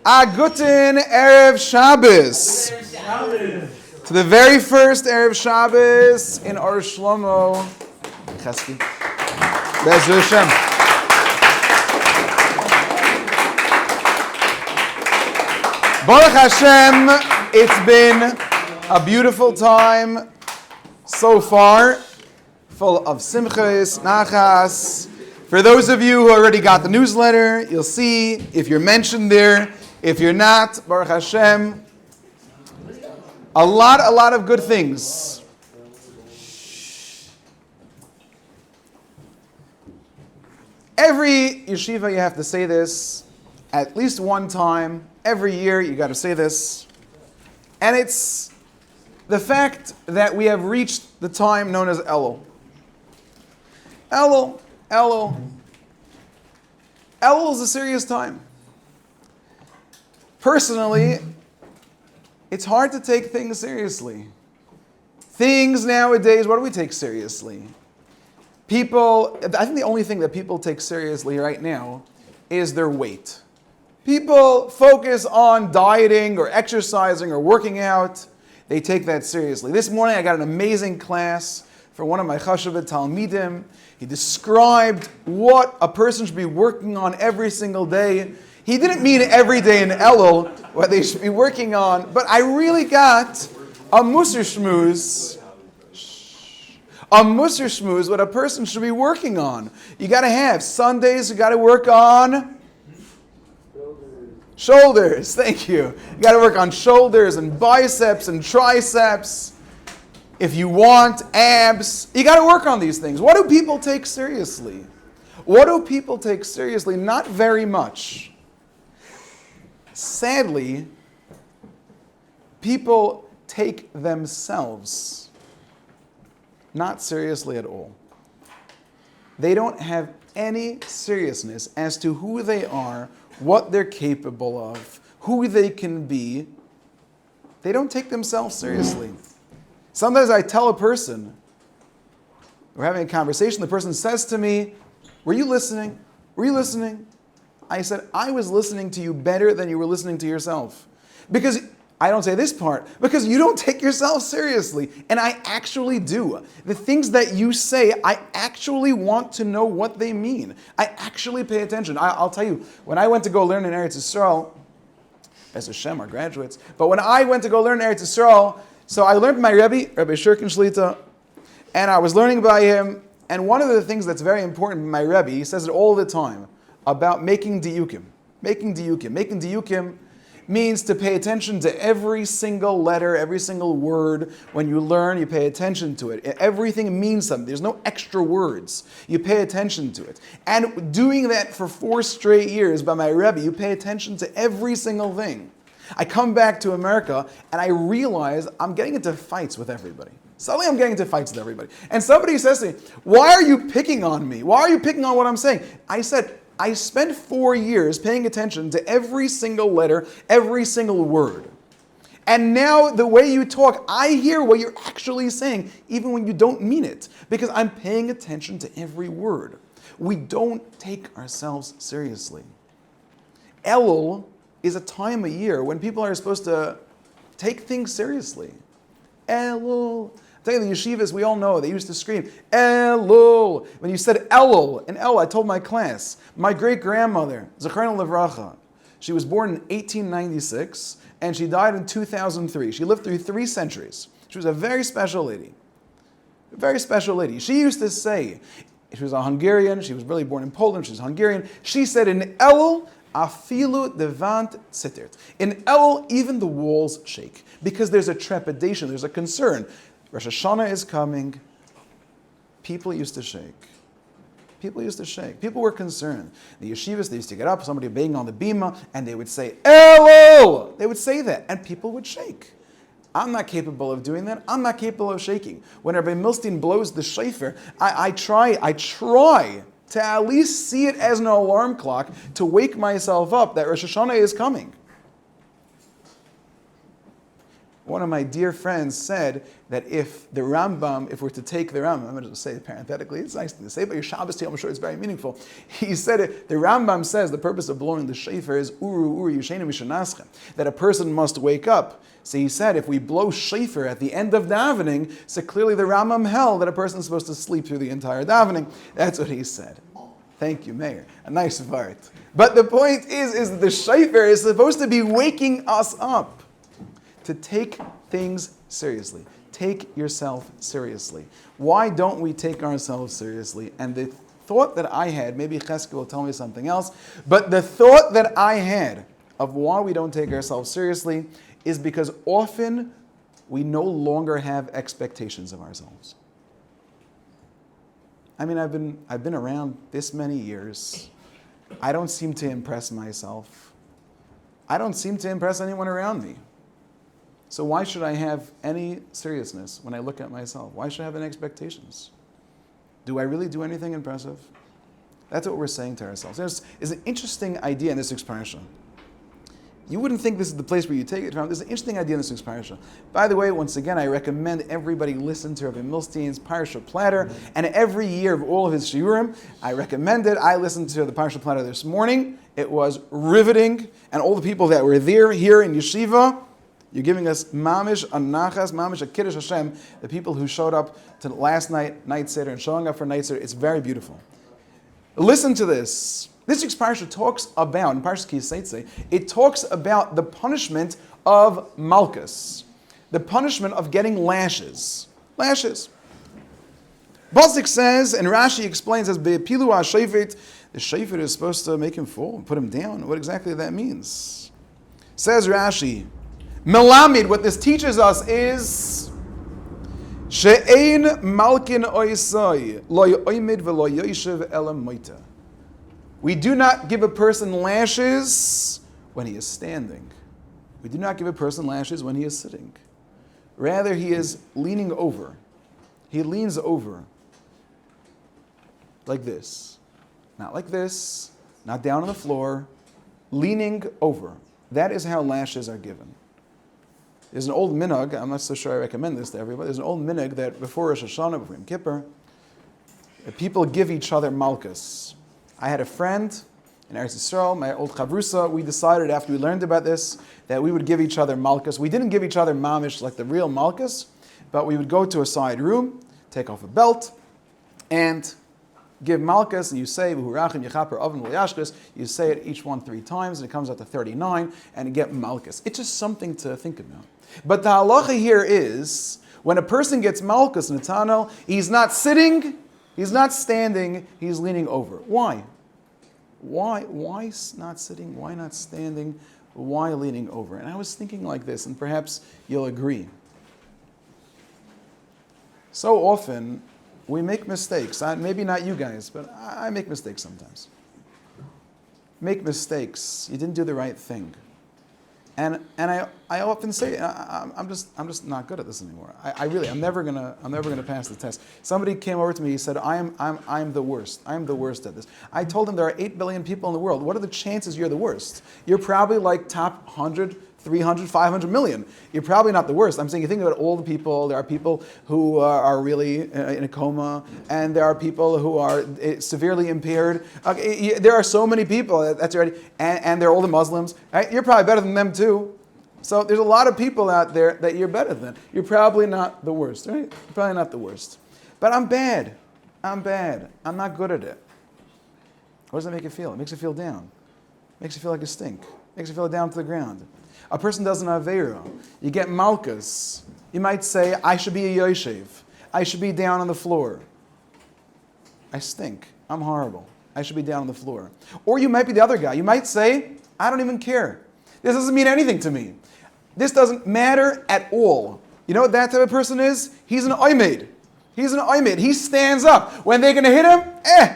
A guten Erev Shabbos. To the very first Erev Shabbos in Or Shlomo. Chesky. Be'ez Hashem. Baruch Hashem, it's been a beautiful time so far, full of simchas, nachas. For those of you who already got the newsletter, you'll see if you're mentioned there. If you're not, Baruch Hashem, a lot of good things. Every yeshiva you have to say this at least one time. Every year you got to say this. And it's the fact that we have reached the time known as Elul. Elul is a serious time. Personally, it's hard to take things seriously. Things nowadays, what do we take seriously? People, I think the only thing that people take seriously right now is their weight. People focus on dieting or exercising or working out. They take that seriously. This morning I got an amazing class for one of my chashuva talmidim. He described what a person should be working on every single day. He didn't mean every day in Elul what they should be working on, but I really got a musar shmooze, what a person should be working on. You got to have Sundays, you got to work on shoulders. Thank you. You got to work on shoulders and biceps and triceps. If you want abs, you got to work on these things. What do people take seriously? Not very much. Sadly, people take themselves not seriously at all. They don't have any seriousness as to who they are, what they're capable of, who they can be. They don't take themselves seriously. Sometimes I tell a person, we're having a conversation, the person says to me, were you listening? I said, I was listening to you better than you were listening to yourself. Because, I don't say this part, because you don't take yourself seriously. And I actually do. The things that you say, I actually want to know what they mean. I actually pay attention. I'll tell you, when I went to go learn in Eretz Yisrael, as Hashem, our graduates, but when I went to go learn in Eretz Yisrael, so I learned my Rabbi Shirkin Shlita, and I was learning by him, and one of the things that's very important in my Rabbi, he says it all the time, about making diyukim. Making diyukim means to pay attention to every single letter, every single word. When you learn, you pay attention to it. Everything means something. There's no extra words. You pay attention to it. And doing that for 4 straight years by my Rebbe, you pay attention to every single thing. I come back to America and I realize I'm getting into fights with everybody. Suddenly I'm getting into fights with everybody. And somebody says to me, why are you picking on me? Why are you picking on what I'm saying? I said, I spent 4 years paying attention to every single letter, every single word. And now the way you talk, I hear what you're actually saying, even when you don't mean it, because I'm paying attention to every word. We don't take ourselves seriously. Elul is a time of year when people are supposed to take things seriously. Elul. I tell you, the yeshivas, we all know, they used to scream, Elul. When you said Elul, and Elul, I told my class, my great-grandmother, Zakheim Livracha, she was born in 1896, and she died in 2003. She lived through 3 centuries. She was a very special lady. A very special lady. She used to say, she was a Hungarian, she was really born in Poland, she was Hungarian. She said, in Elul, afilu devant tzitert. In Elul, even the walls shake, because there's a trepidation, there's a concern. Rosh Hashanah is coming. People used to shake. People were concerned. The yeshivas, they used to get up, somebody banging on the bima, and they would say, Elul! They would say that, and people would shake. I'm not capable of doing that. I'm not capable of shaking. When Rabbi Milstein blows the shofar, I try to at least see it as an alarm clock to wake myself up that Rosh Hashanah is coming. One of my dear friends said that if we're to take the Rambam, I'm going to just say it parenthetically, it's nice to say, but your Shabbos tea, I'm sure it's very meaningful. He said it, the Rambam says the purpose of blowing the shofar is uru yishenu mishanascha, that a person must wake up. So he said if we blow shofar at the end of davening, so clearly the Rambam held that a person is supposed to sleep through the entire davening. That's what he said. Thank you, Mayor. A nice vart. But the point is that the shofar is supposed to be waking us up to take things seriously. Take yourself seriously. Why don't we take ourselves seriously? And the thought that I had, maybe Cheskel will tell me something else, but the thought that I had of why we don't take ourselves seriously is because often we no longer have expectations of ourselves. I mean, I've been around this many years. I don't seem to impress myself. I don't seem to impress anyone around me. So why should I have any seriousness when I look at myself? Why should I have any expectations? Do I really do anything impressive? That's what we're saying to ourselves. There's an interesting idea in this week's parsha. You wouldn't think this is the place where you take it from. There's an interesting idea in this week's parsha. By the way, once again, I recommend everybody listen to Rabbi Milstein's Parsha Platter. And every year of all of his shiurim, I recommend it. I listened to the Parsha Platter this morning. It was riveting. And all the people that were there, here in Yeshiva, you're giving us mamish a nachas, mamish a kiddush Hashem. The people who showed up to last night Seder and showing up for night Seder, it's very beautiful. Listen to this. This week's parsha talks about, in Parshas Seitzei, it talks about the punishment of malchus, the punishment of getting lashes. Lashes. Pasuk says, and Rashi explains as be'pilu ha'shofet, the shofet is supposed to make him fall and put him down. What exactly that means? Says Rashi, Melamid, what this teaches us is she'ein malkin oisai lo yoimid v'lo yoshev elam moita. We do not give a person lashes when he is standing. We do not give a person lashes when he is sitting. Rather, he is leaning over. He leans over like this. Not like this, not down on the floor, leaning over. That is how lashes are given. There's an old minhag, I'm not so sure I recommend this to everybody, there's an old minhag that before Rosh Hashanah, before Yom Kippur, people give each other malchus. I had a friend in Eretz Yisrael, my old chavrusa, we decided after we learned about this that we would give each other malchus. We didn't give each other mamish like the real malchus, but we would go to a side room, take off a belt, and give malchus, and you say, you say it each one 3 times, and it comes out to 39, and you get malchus. It's just something to think about. But the halacha here is, when a person gets malchus netano, he's not sitting, he's not standing, he's leaning over. Why? Why not sitting? Why not standing? Why leaning over? And I was thinking like this, and perhaps you'll agree. So often, we make mistakes. Maybe not you guys, but I make mistakes sometimes. Make mistakes. You didn't do the right thing. And I often say I'm just not good at this anymore. I'm never gonna pass the test. Somebody came over to me. He said I'm the worst. I'm the worst at this. I told him there are 8 billion people in the world. What are the chances you're the worst? You're probably like top 100, 300, 500 million. You're probably not the worst. I'm saying you think about all the people. There are people who are really in a coma, and there are people who are severely impaired. There are so many people. That's already, and they're all the Muslims. Right? You're probably better than them too. So there's a lot of people out there that you're better than. You're probably not the worst, right? You're probably not the worst. But I'm bad. I'm not good at it. What does that make you feel? It makes you feel down. It makes you feel like you stink. It makes you feel down to the ground. A person does an aveira. You get malchus. You might say, I should be a yoshev. I should be down on the floor. I stink. I'm horrible. I should be down on the floor. Or you might be the other guy. You might say, I don't even care. This doesn't mean anything to me. This doesn't matter at all. You know what that type of person is? He's an oimed. He's an oimed. He stands up. When they're going to hit him,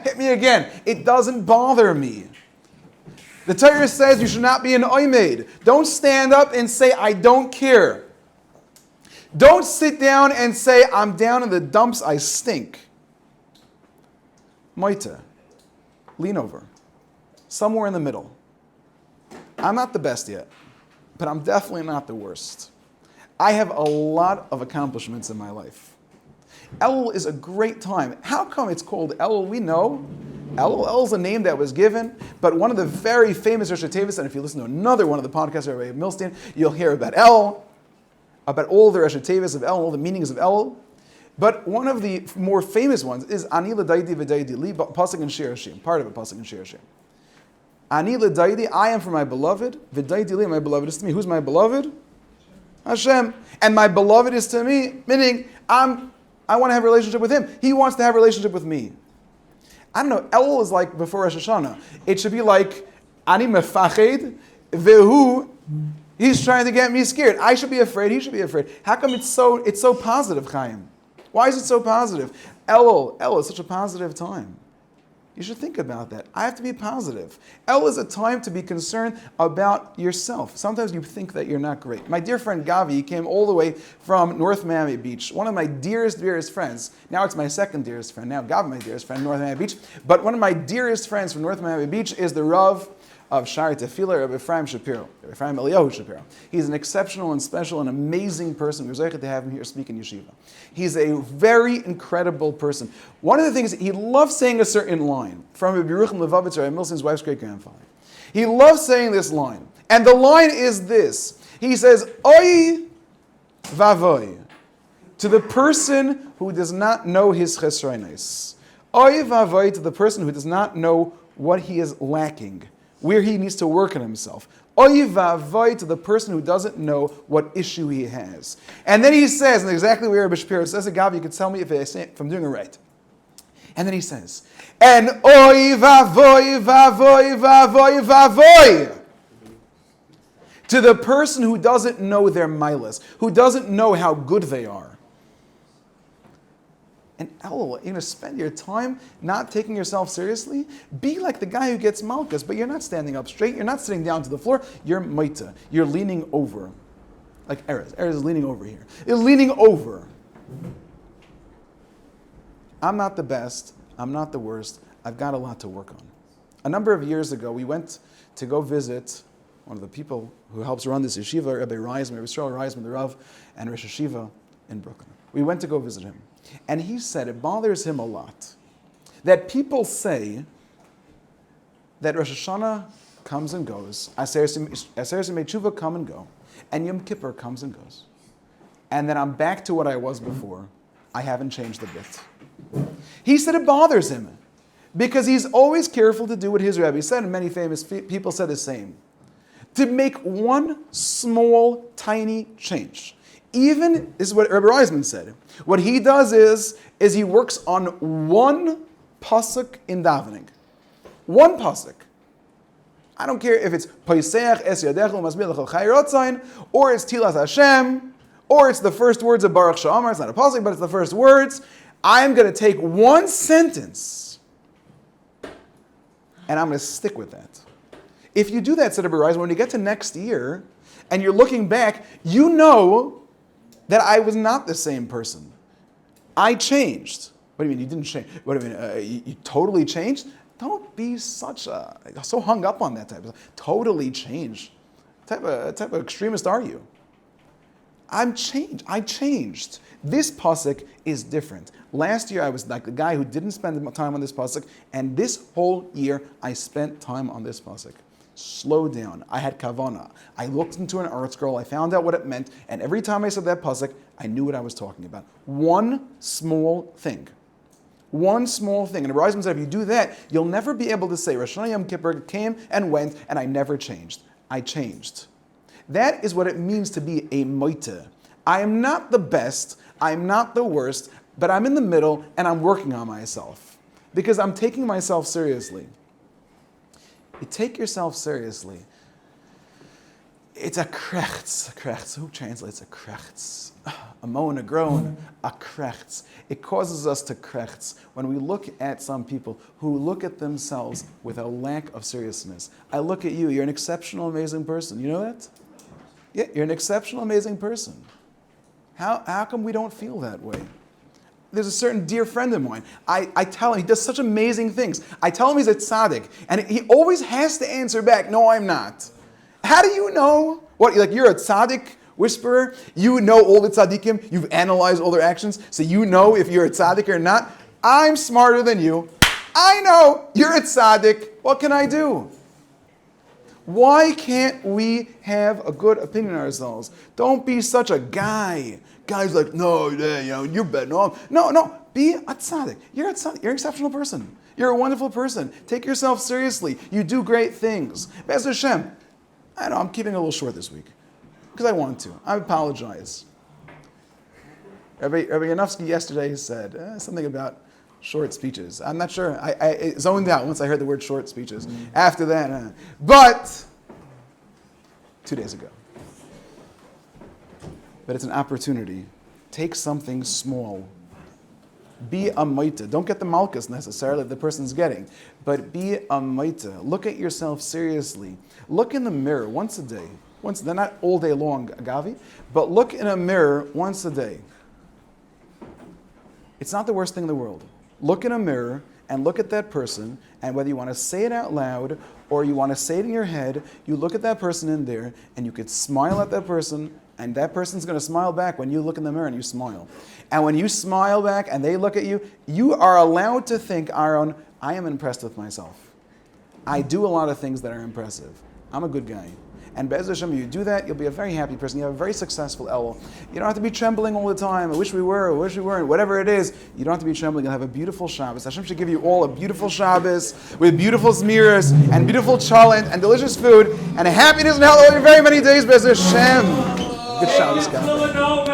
hit me again. It doesn't bother me. The Torah says you should not be an oimed. Don't stand up and say, I don't care. Don't sit down and say, I'm down in the dumps, I stink. Moita. Lean over. Somewhere in the middle. I'm not the best yet, but I'm definitely not the worst. I have a lot of accomplishments in my life. Elul is a great time. How come it's called Elul? We know Elul is a name that was given, but one of the very famous Rosh Hashanah, and if you listen to another one of the podcasts of Rabbi Milstein, you'll hear about Elul, about all the Rosh Hashanah of Elul, all the meanings of Elul. But one of the more famous ones is Ani l'daidi v'daidi li, pasuk in Shir Hashim, part of it, pasuk in Shir Hashim. Ani l'daidi, I am for my beloved, v'daidi li, my beloved is to me. Who's my beloved? Hashem. And my beloved is to me, meaning I want to have a relationship with him. He wants to have a relationship with me. I don't know, Elul is like before Rosh Hashanah. It should be like, Ani mefached, vehu, he's trying to get me scared. I should be afraid, he should be afraid. How come it's so positive, Chaim? Why is it so positive? Elul is such a positive time. You should think about that. I have to be positive. Elul is a time to be concerned about yourself. Sometimes you think that you're not great. My dear friend Gavi came all the way from North Miami Beach. One of my dearest friends. Now it's my second dearest friend. Now Gavi, my dearest friend, North Miami Beach. But one of my dearest friends from North Miami Beach is the Rav of Shari Tefillah, Rabbi Ephraim Shapiro, Rabbi Ephraim Eliyahu Shapiro. He's an exceptional and special and amazing person. We're zeichet to have him here speak in yeshiva. He's a very incredible person. One of the things, he loves saying a certain line from Rabbi Yerucham Levavitz, Rabbi Milson's wife's great-grandfather. He loves saying this line. And the line is this. He says, Oy vavoy, to the person who does not know his chesronos. Oy vavoy, to the person who does not know what he is lacking, where he needs to work on himself. Oy vavoy, to the person who doesn't know what issue he has. And then he says, and exactly where Rabbi Shapiro says it, Gabi, you can tell me if I'm doing it right. And then he says, and oy vavoy, vavoy, vavoy, vavoy, to the person who doesn't know their milas, who doesn't know how good they are. And Elul, you're going to spend your time not taking yourself seriously? Be like the guy who gets malchus, but you're not standing up straight, you're not sitting down to the floor, you're maita, you're leaning over. Like Erez is leaning over here. You're leaning over. I'm not the best, I'm not the worst, I've got a lot to work on. A number of years ago, we went to go visit one of the people who helps run this yeshiva, Rabbi Reisman, Rabbi Yisrael Reisman, the Rav, and Rosh Yeshiva in Brooklyn. We went to go visit him. And he said it bothers him a lot that people say that Rosh Hashanah comes and goes, Aseres Yemei Tshuva come and go, and Yom Kippur comes and goes. And then I'm back to what I was before. I haven't changed a bit. He said it bothers him because he's always careful to do what his rabbi said, and many famous people said the same. To make one small, tiny change. Even, this is what Rabbi Reisman said, what he does is he works on one pasuk in davening. One pasuk. I don't care if it's Poiseach es yadechu masbir l'chol chai rotzain, or it's Tilas Hashem, or it's the first words of Baruch Sha'amar. It's not a pasuk, but it's the first words. I'm going to take one sentence, and I'm going to stick with that. If you do that, said Rabbi Reisman, when you get to next year, and you're looking back, you know that I was not the same person. I changed. What do you mean you didn't change? What do you mean you totally changed? Don't be so hung up on that type of stuff. Totally changed. What type of extremist are you? I'm changed. I changed. This pasuk is different. Last year I was like the guy who didn't spend time on this pasuk, and this whole year I spent time on this pasuk. Slow down. I had kavana. I looked into an art scroll. I found out what it meant, and every time I said that pasuk, I knew what I was talking about. One small thing. One small thing. And Rabbi Reisman said, if you do that, you'll never be able to say, Rosh Hashanah Yom Kippur came and went, and I never changed. I changed. That is what it means to be a moite. I am not the best. I am not the worst, but I'm in the middle, and I'm working on myself because I'm taking myself seriously. You take yourself seriously. It's a krechts. Who translates a krechts? A moan, a groan, a krechts. It causes us to krechts when we look at some people who look at themselves with a lack of seriousness. I look at you, you're an exceptional, amazing person. You know that? Yeah, you're an exceptional, amazing person. How come we don't feel that way? There's a certain dear friend of mine. I tell him, he does such amazing things. I tell him he's a tzaddik, and he always has to answer back, no, I'm not. How do you know? What, like you're a tzaddik Whisperer, you know all the tzaddikim, you've analyzed all their actions, so you know if you're a tzaddik or not. I'm smarter than you. I know you're a tzaddik. What can I do? Why can't we have a good opinion of ourselves? Don't be such a guy. Guys like, no, you're better. No, be a tzaddik. You're a tzaddik. You're an exceptional person. You're a wonderful person. Take yourself seriously. You do great things. Be'ez Hashem. I know I'm keeping it a little short this week because I want to. I apologize. Rabbi Yanofsky yesterday said something about short speeches. I'm not sure. I zoned out once I heard the word short speeches. After that, but 2 days ago. But it's an opportunity. Take something small. Be a maita. Don't get the malchus necessarily that the person's getting, but be a maita. Look at yourself seriously. Look in the mirror once a day. They're not all day long, Agavi, but look in a mirror once a day. It's not the worst thing in the world. Look in a mirror and look at that person, and whether you want to say it out loud or you want to say it in your head, you look at that person in there and you could smile at that person, and that person's going to smile back when you look in the mirror and you smile. And when you smile back and they look at you, you are allowed to think, Aaron, I am impressed with myself. I do a lot of things that are impressive. I'm a good guy. And Be'ez Hashem, you do that, you'll be a very happy person. You have a very successful Elul. You don't have to be trembling all the time. I wish we were, I wish we weren't. Whatever it is, you don't have to be trembling. You'll have a beautiful Shabbos. Hashem should give you all a beautiful Shabbos with beautiful zmiras and beautiful chalent and delicious food and happiness and health over very many days, Be'ez Hashem. Good Shabbos, guys.